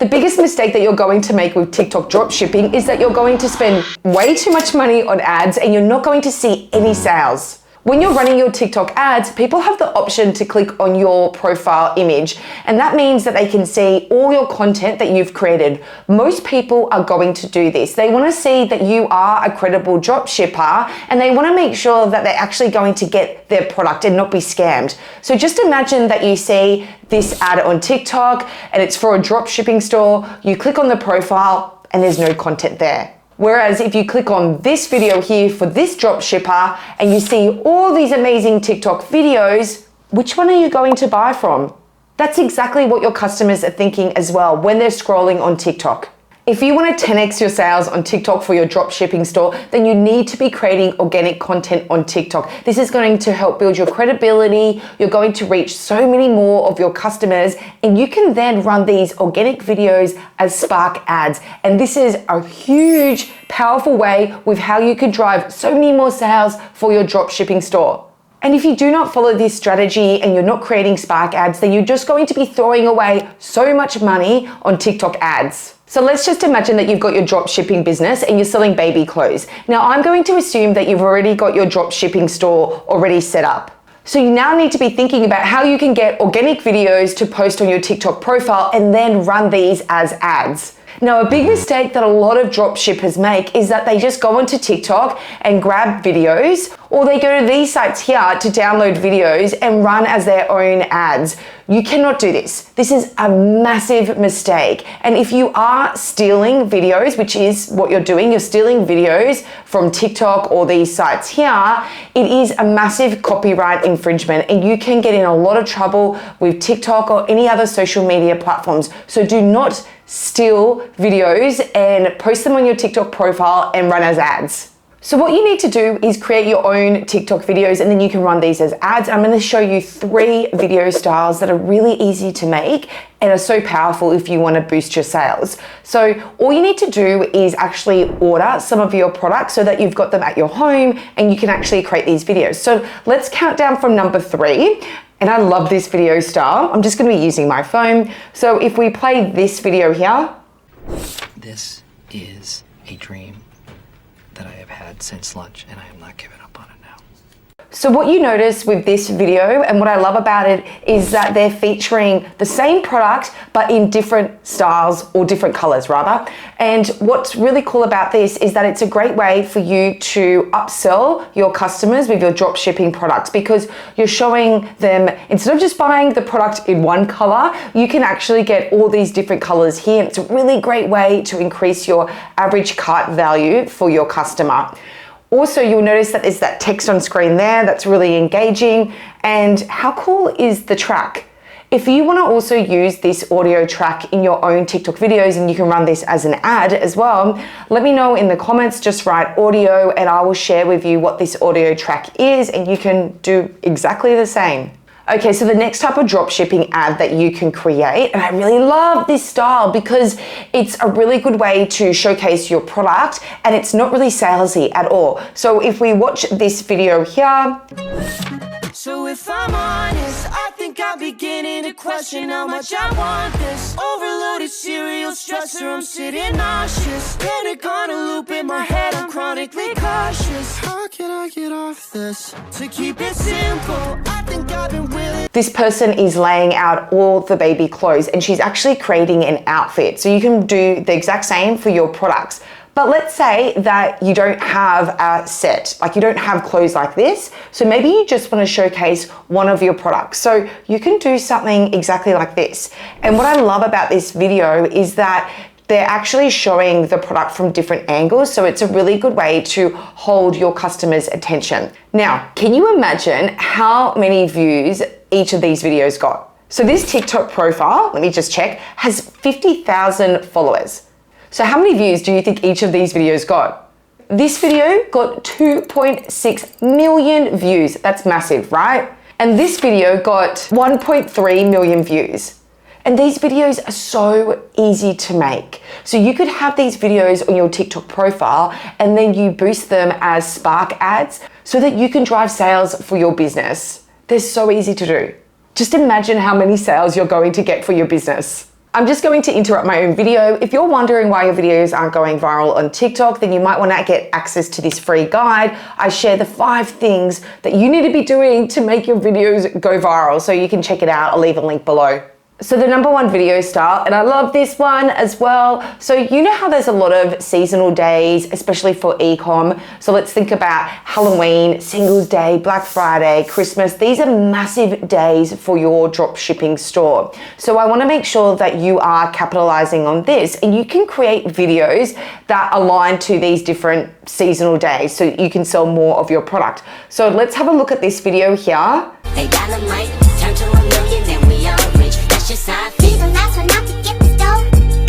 The biggest mistake that you're going to make with TikTok dropshipping is that you're going to spend way too much money on ads and you're not going to see any sales. When you're running your TikTok ads, people have the option to click on your profile image, and that means that they can see all your content that you've created. Most people are going to do this. They want to see that you are a credible dropshipper, and they want to make sure that they're actually going to get their product and not be scammed. So just imagine that you see this ad on TikTok and it's for a dropshipping store. You click on the profile and there's no content there. Whereas if you click on this video here for this dropshipper and you see all these amazing TikTok videos, which one are you going to buy from? That's exactly what your customers are thinking as well when they're scrolling on TikTok. If you want to 10x your sales on TikTok for your dropshipping store, then you need to be creating organic content on TikTok. This is going to help build your credibility. You're going to reach so many more of your customers, and you can then run these organic videos as Spark ads. And this is a huge, powerful way with how you could drive so many more sales for your dropshipping store. And if you do not follow this strategy and you're not creating Spark ads, then you're just going to be throwing away so much money on TikTok ads. So let's just imagine that you've got your drop shipping business and you're selling baby clothes. Now I'm going to assume that you've already got your drop shipping store already set up. So you now need to be thinking about how you can get organic videos to post on your TikTok profile and then run these as ads. Now, a big mistake that a lot of drop shippers make is that they just go onto TikTok and grab videos, or they go to these sites here to download videos and run as their own ads. You cannot do this. This is a massive mistake. And if you are stealing videos, which is what you're doing, you're stealing videos from TikTok or these sites here, it is a massive copyright infringement and you can get in a lot of trouble with TikTok or any other social media platforms. So do not steal videos and post them on your TikTok profile and run as ads. So what you need to do is create your own TikTok videos and then you can run these as ads. I'm going to show you 3 video styles that are really easy to make and are so powerful if you want to boost your sales. So all you need to do is actually order some of your products so that you've got them at your home and you can actually create these videos. So let's count down from number 3. And I love this video style. I'm just going to be using my phone. So if we play this video here. This is a dream that I have had since lunch and I am not giving up on it now. So what you notice with this video and what I love about it is that they're featuring the same product but in different styles or different colors rather. And what's really cool about this is that it's a great way for you to upsell your customers with your drop shipping products because you're showing them, instead of just buying the product in one color, you can actually get all these different colors here. It's a really great way to increase your average cart value for your customer. Also, you'll notice that there's that text on screen there that's really engaging. And how cool is the track? If you want to also use this audio track in your own TikTok videos and you can run this as an ad as well, let me know in the comments, just write audio and I will share with you what this audio track is and you can do exactly the same. Okay, so the next type of drop shipping ad that you can create, and I really love this style because it's a really good way to showcase your product and it's not really salesy at all. So if we watch this video here. So if I'm honest, I think I'm beginning to question how much I want this. Overloaded cereal stressor, I'm sitting nauseous. Panic on a loop in my head, I'm chronically cautious. How can I get off this? To keep it simple, I think I've been willing. This person is laying out all the baby clothes and she's actually creating an outfit. So you can do the exact same for your products. But let's say that you don't have a set, like you don't have clothes like this. So maybe you just want to showcase one of your products. So you can do something exactly like this. And what I love about this video is that they're actually showing the product from different angles. So it's a really good way to hold your customers' attention. Now, can you imagine how many views each of these videos got? So this TikTok profile, let me just check, has 50,000 followers. So how many views do you think each of these videos got? This video got 2.6 million views. That's massive, right? And this video got 1.3 million views. And these videos are so easy to make. So you could have these videos on your TikTok profile and then you boost them as Spark ads so that you can drive sales for your business. They're so easy to do. Just imagine how many sales you're going to get for your business. I'm just going to interrupt my own video. If you're wondering why your videos aren't going viral on TikTok, then you might want to get access to this free guide. I share the 5 things that you need to be doing to make your videos go viral. So you can check it out. I'll leave a link below. So the number 1 video style, and I love this one as well. So you know how there's a lot of seasonal days, especially for e-com. So let's think about Halloween, Singles Day, Black Friday, Christmas. These are massive days for your drop shipping store. So I want to make sure that you are capitalizing on this, and you can create videos that align to these different seasonal days so you can sell more of your product. So let's have a look at this video here. They dynamite, turn to $1 million, then we all rich. That's just how I feel. Be the last one out to get the dough.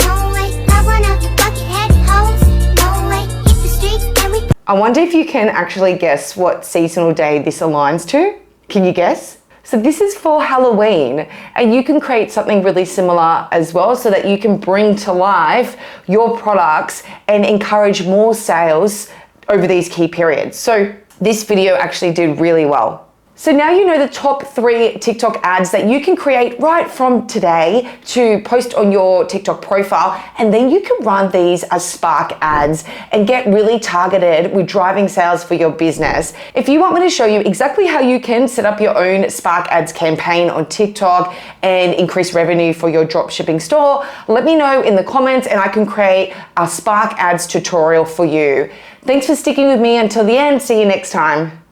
No way, I run out your bucket-headed hoes. No way, hit the streets, then we. I wonder if you can actually guess what seasonal day this aligns to. Can you guess? So this is for Halloween, and you can create something really similar as well so that you can bring to life your products and encourage more sales over these key periods. So this video actually did really well. So now you know the top 3 TikTok ads that you can create right from today to post on your TikTok profile, and then you can run these as Spark ads and get really targeted with driving sales for your business. If you want me to show you exactly how you can set up your own Spark ads campaign on TikTok and increase revenue for your dropshipping store, let me know in the comments and I can create a Spark ads tutorial for you. Thanks for sticking with me until the end. See you next time.